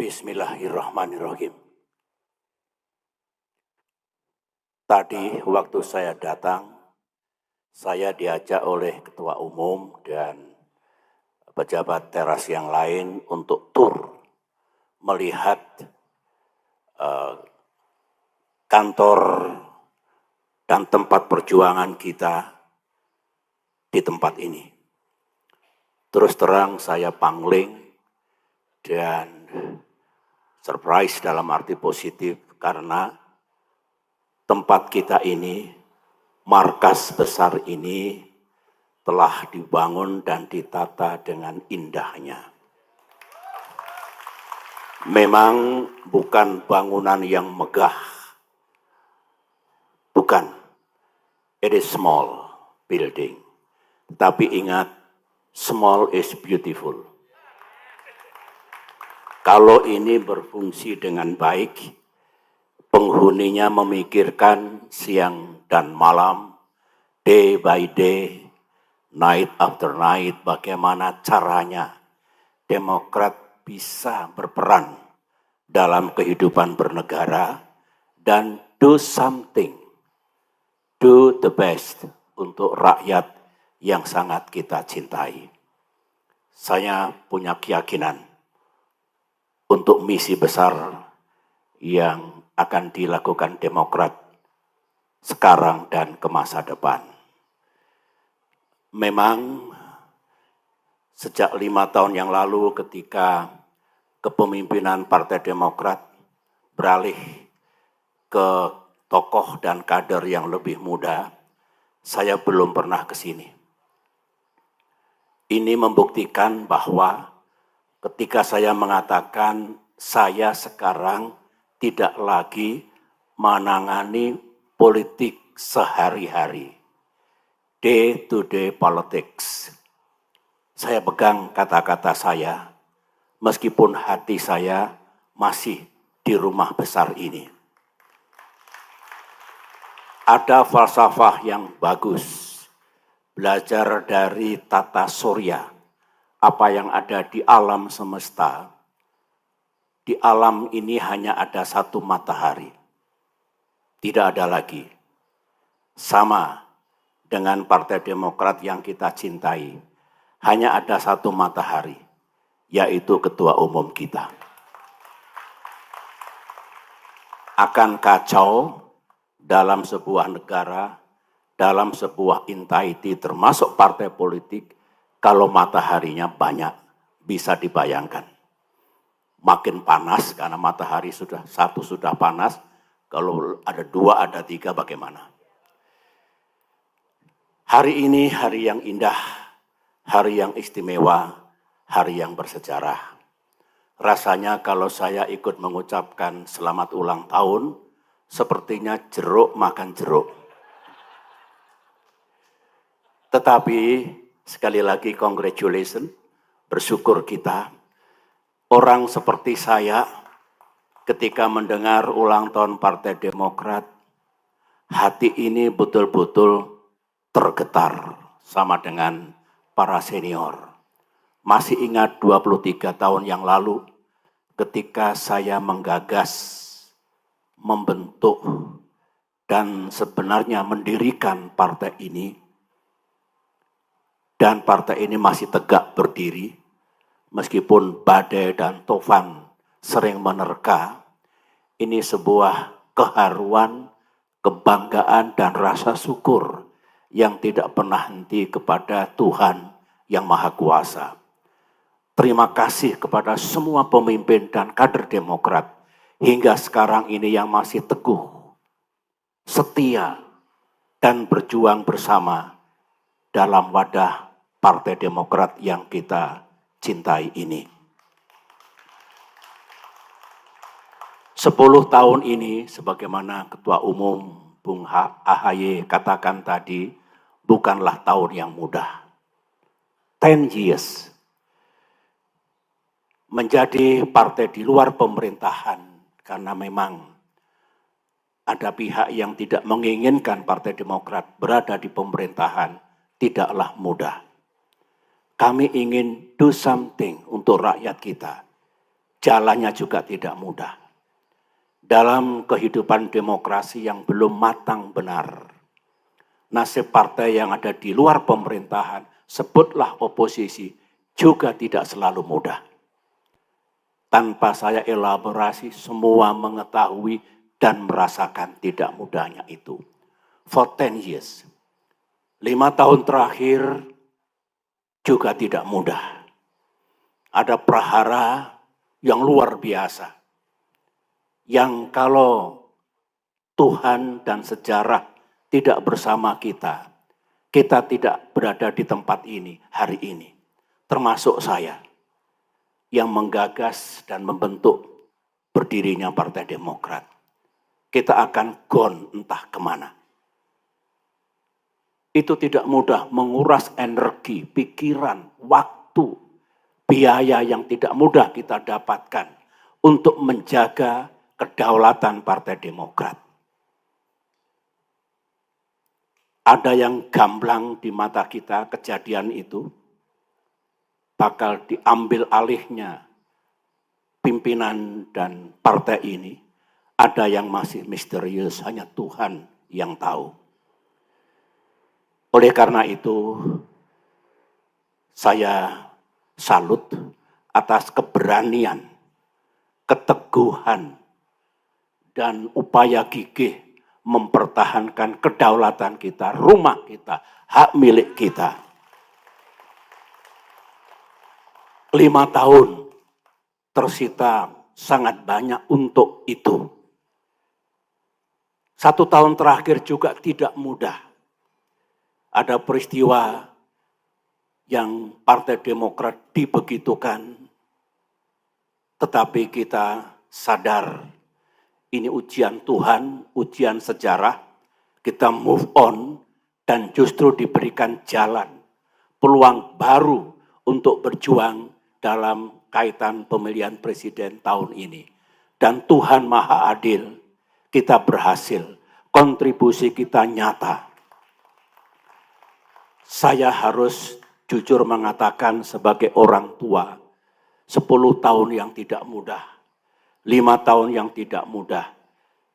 Bismillahirrahmanirrahim. Tadi waktu saya datang, saya diajak oleh Ketua Umum dan pejabat teras yang lain untuk tur melihat kantor dan tempat perjuangan kita di tempat ini. Terus terang saya pangling dan surprise dalam arti positif karena tempat kita ini, markas besar ini telah dibangun dan ditata dengan indahnya. Memang bukan bangunan yang megah, bukan. It is small building. Tapi ingat, small is beautiful. Kalau ini berfungsi dengan baik, penghuninya memikirkan siang dan malam, day by day, night after night, bagaimana caranya Demokrat bisa berperan dalam kehidupan bernegara dan do something, do the best untuk rakyat yang sangat kita cintai. Saya punya keyakinan untuk misi besar yang akan dilakukan Demokrat sekarang dan ke masa depan. Memang sejak 5 tahun yang lalu ketika kepemimpinan Partai Demokrat beralih ke tokoh dan kader yang lebih muda, saya belum pernah ke sini. Ini membuktikan bahwa ketika saya mengatakan saya sekarang tidak lagi menangani politik sehari-hari, day-to-day politics. Saya pegang kata-kata saya, meskipun hati saya masih di rumah besar ini. Ada falsafah yang bagus, belajar dari tata surya, apa yang ada di alam semesta. Di alam ini hanya ada satu matahari. Tidak ada lagi. Sama dengan Partai Demokrat yang kita cintai. Hanya ada satu matahari, yaitu Ketua Umum kita. Akan kacau dalam sebuah negara, dalam sebuah entity termasuk partai politik, kalau mataharinya banyak, bisa dibayangkan. Makin panas karena matahari satu sudah panas, kalau ada 2, ada 3 bagaimana? Hari ini hari yang indah, hari yang istimewa, hari yang bersejarah. Rasanya kalau saya ikut mengucapkan selamat ulang tahun, sepertinya jeruk makan jeruk. Tetapi sekali lagi congratulations, bersyukur kita. Orang seperti saya ketika mendengar ulang tahun Partai Demokrat, hati ini betul-betul tergetar sama dengan para senior. Masih ingat 23 tahun yang lalu ketika saya menggagas, membentuk, dan sebenarnya mendirikan partai ini. Dan partai ini masih tegak berdiri. Meskipun badai dan tofan sering menerka, ini sebuah keharuan, kebanggaan, dan rasa syukur yang tidak pernah henti kepada Tuhan yang Maha Kuasa. Terima kasih kepada semua pemimpin dan kader Demokrat hingga sekarang ini yang masih teguh, setia, dan berjuang bersama dalam wadah Partai Demokrat yang kita cintai ini. 10 tahun ini, sebagaimana Ketua Umum Bung AHY katakan tadi, bukanlah tahun yang mudah. 10 years. Menjadi partai di luar pemerintahan, karena memang ada pihak yang tidak menginginkan Partai Demokrat berada di pemerintahan, tidaklah mudah. Kami ingin do something untuk rakyat kita. jalannya juga tidak mudah. Dalam kehidupan demokrasi yang belum matang benar, nasib partai yang ada di luar pemerintahan, sebutlah oposisi, juga tidak selalu mudah. Tanpa saya elaborasi, semua mengetahui dan merasakan tidak mudahnya itu. For 10 years, 5 tahun terakhir juga tidak mudah. Ada prahara yang luar biasa, yang kalau Tuhan dan sejarah tidak bersama kita, kita tidak berada di tempat ini hari ini. Termasuk saya yang menggagas dan membentuk berdirinya Partai Demokrat. Kita akan gone entah kemana. Itu tidak mudah, menguras energi, pikiran, waktu, biaya yang tidak mudah kita dapatkan untuk menjaga kedaulatan Partai Demokrat. Ada yang gamblang di mata kita kejadian itu, bakal diambil alihnya pimpinan dan partai ini. Ada yang masih misterius, hanya Tuhan yang tahu. Oleh karena itu, saya salut atas keberanian, keteguhan, dan upaya gigih mempertahankan kedaulatan kita, rumah kita, hak milik kita. 5 tahun tersita sangat banyak untuk itu. 1 tahun terakhir juga tidak mudah. Ada peristiwa yang Partai Demokrat dibegitukan, tetapi kita sadar ini ujian Tuhan, ujian sejarah, kita move on dan justru diberikan jalan, peluang baru untuk berjuang dalam kaitan pemilihan presiden tahun ini. Dan Tuhan Maha Adil, kita berhasil, kontribusi kita nyata. Saya harus jujur mengatakan sebagai orang tua, 10 tahun yang tidak mudah, 5 tahun yang tidak mudah,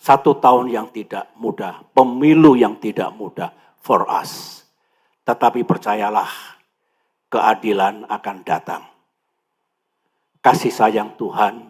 1 tahun yang tidak mudah, pemilu yang tidak mudah for us. Tetapi percayalah, keadilan akan datang. Kasih sayang Tuhan,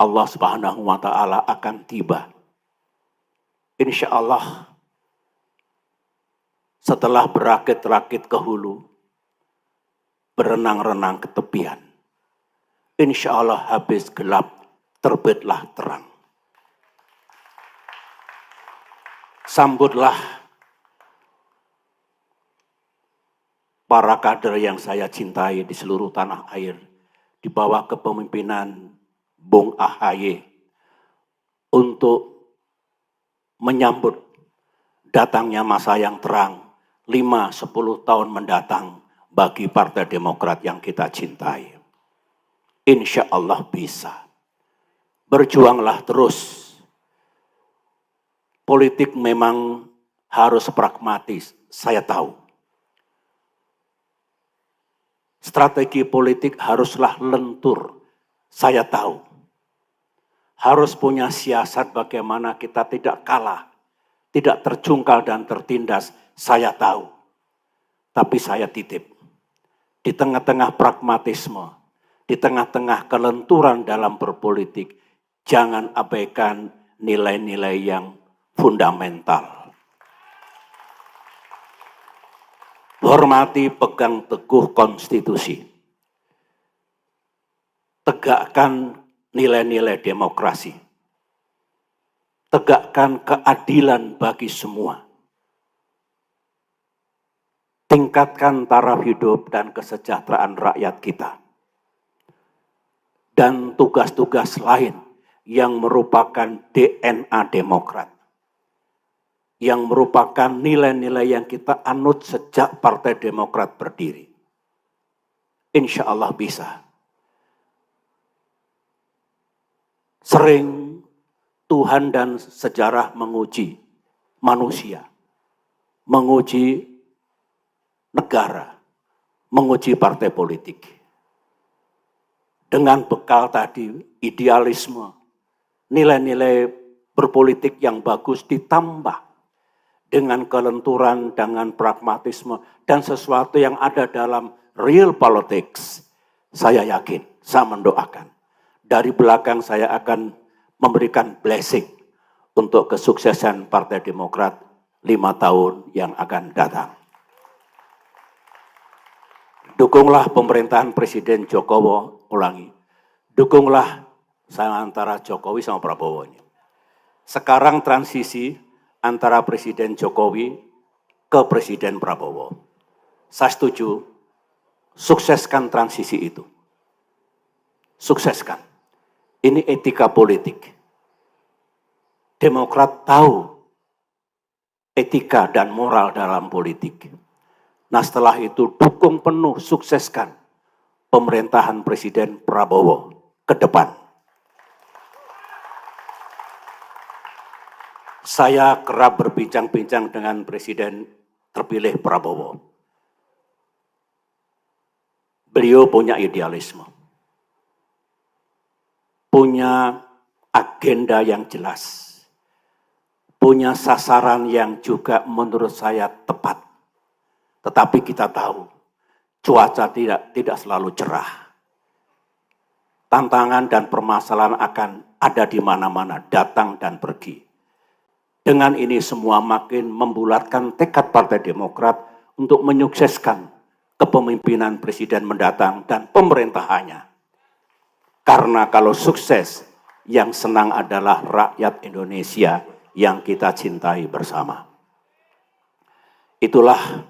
Allah Subhanahu wa Ta'ala akan tiba. Insya Allah, setelah berakit-rakit ke hulu, berenang-renang ke tepian, insya Allah habis gelap, terbitlah terang. Sambutlah para kader yang saya cintai di seluruh tanah air, di bawah kepemimpinan Bung AHY, untuk menyambut datangnya masa yang terang, 5-10 tahun mendatang bagi Partai Demokrat yang kita cintai. Insya Allah bisa. Berjuanglah terus. Politik memang harus pragmatis, saya tahu. Strategi politik haruslah lentur, saya tahu. Harus punya siasat bagaimana kita tidak kalah, tidak terjungkal dan tertindas, saya tahu. Tapi saya titip, di tengah-tengah pragmatisme, di tengah-tengah kelenturan dalam berpolitik, jangan abaikan nilai-nilai yang fundamental. Hormati, pegang teguh konstitusi. Tegakkan nilai-nilai demokrasi. Tegakkan keadilan bagi semua. Tingkatkan taraf hidup dan kesejahteraan rakyat kita. Dan tugas-tugas lain yang merupakan DNA Demokrat. Yang merupakan nilai-nilai yang kita anut sejak Partai Demokrat berdiri. Insya Allah bisa. Sering Tuhan dan sejarah menguji manusia, menguji negara, menguji partai politik. dengan bekal tadi, idealisme, nilai-nilai berpolitik yang bagus ditambah dengan kelenturan, dengan pragmatisme, dan sesuatu yang ada dalam real politics. Saya yakin, saya mendoakan. Dari belakang saya akan memberikan blessing untuk kesuksesan Partai Demokrat 5 tahun yang akan datang. Dukunglah pemerintahan Presiden Jokowi, dukunglah antara Jokowi sama Prabowo. Sekarang transisi antara Presiden Jokowi ke Presiden Prabowo. Saya setuju, sukseskan transisi itu. Sukseskan. Ini etika politik. Demokrat tahu etika dan moral dalam politik. Nah setelah itu dukung penuh, sukseskan pemerintahan Presiden Prabowo ke depan. Saya kerap berbincang-bincang dengan Presiden terpilih Prabowo. Beliau punya idealisme, punya agenda yang jelas, punya sasaran yang juga menurut saya tepat. Tetapi kita tahu, cuaca tidak selalu cerah. Tantangan dan permasalahan akan ada di mana-mana, datang dan pergi. Dengan ini semua makin membulatkan tekad Partai Demokrat untuk menyukseskan kepemimpinan Presiden mendatang dan pemerintahannya. Karena kalau sukses, yang senang adalah rakyat Indonesia yang kita cintai bersama. Itulah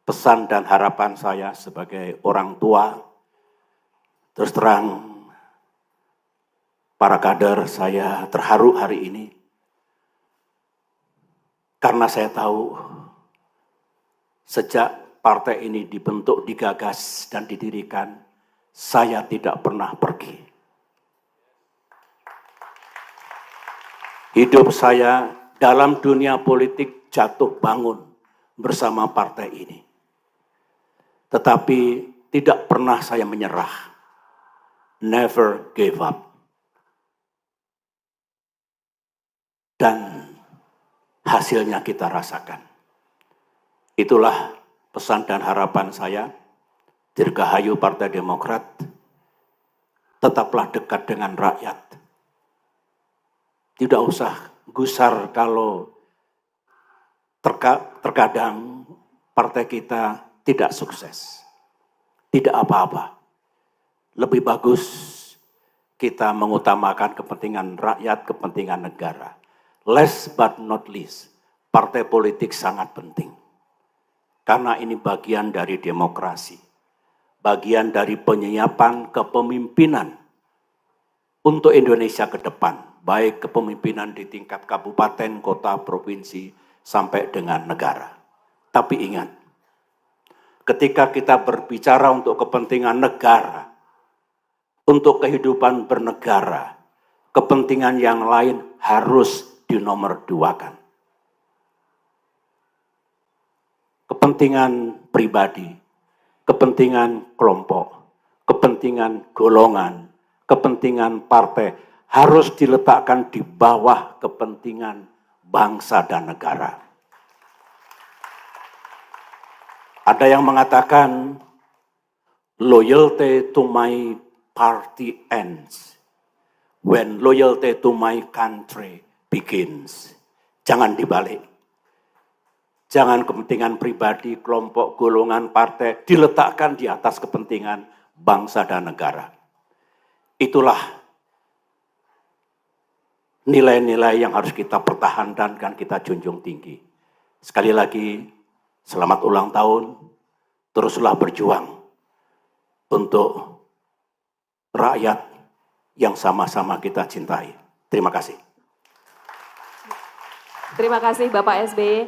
pesan dan harapan saya sebagai orang tua. Terus terang, para kader, saya terharu hari ini. Karena saya tahu, sejak partai ini dibentuk, digagas, dan didirikan, saya tidak pernah pergi. Hidup saya dalam dunia politik jatuh bangun bersama partai ini. Tetapi tidak pernah saya menyerah. Never gave up. Dan hasilnya kita rasakan. Itulah pesan dan harapan saya. Dirgahayu Partai Demokrat, tetaplah dekat dengan rakyat. Tidak usah gusar kalau terkadang partai kita tidak sukses. Tidak apa-apa. Lebih bagus kita mengutamakan kepentingan rakyat, kepentingan negara. Last but not least, partai politik sangat penting. Karena ini bagian dari demokrasi. Bagian dari penyiapan kepemimpinan untuk Indonesia ke depan. Baik kepemimpinan di tingkat kabupaten, kota, provinsi, sampai dengan negara. Tapi ingat, ketika kita berbicara untuk kepentingan negara, untuk kehidupan bernegara, kepentingan yang lain harus dinomorduakan. Kepentingan pribadi, kepentingan kelompok, kepentingan golongan, kepentingan partai harus diletakkan di bawah kepentingan bangsa dan negara. Ada yang mengatakan loyalty to my party ends when loyalty to my country begins. Jangan dibalik. Jangan kepentingan pribadi, kelompok, golongan, partai diletakkan di atas kepentingan bangsa dan negara. Itulah nilai-nilai yang harus kita pertahankan dan kita junjung tinggi. Sekali lagi, selamat ulang tahun, teruslah berjuang untuk rakyat yang sama-sama kita cintai. Terima kasih. Terima kasih Bapak SBY.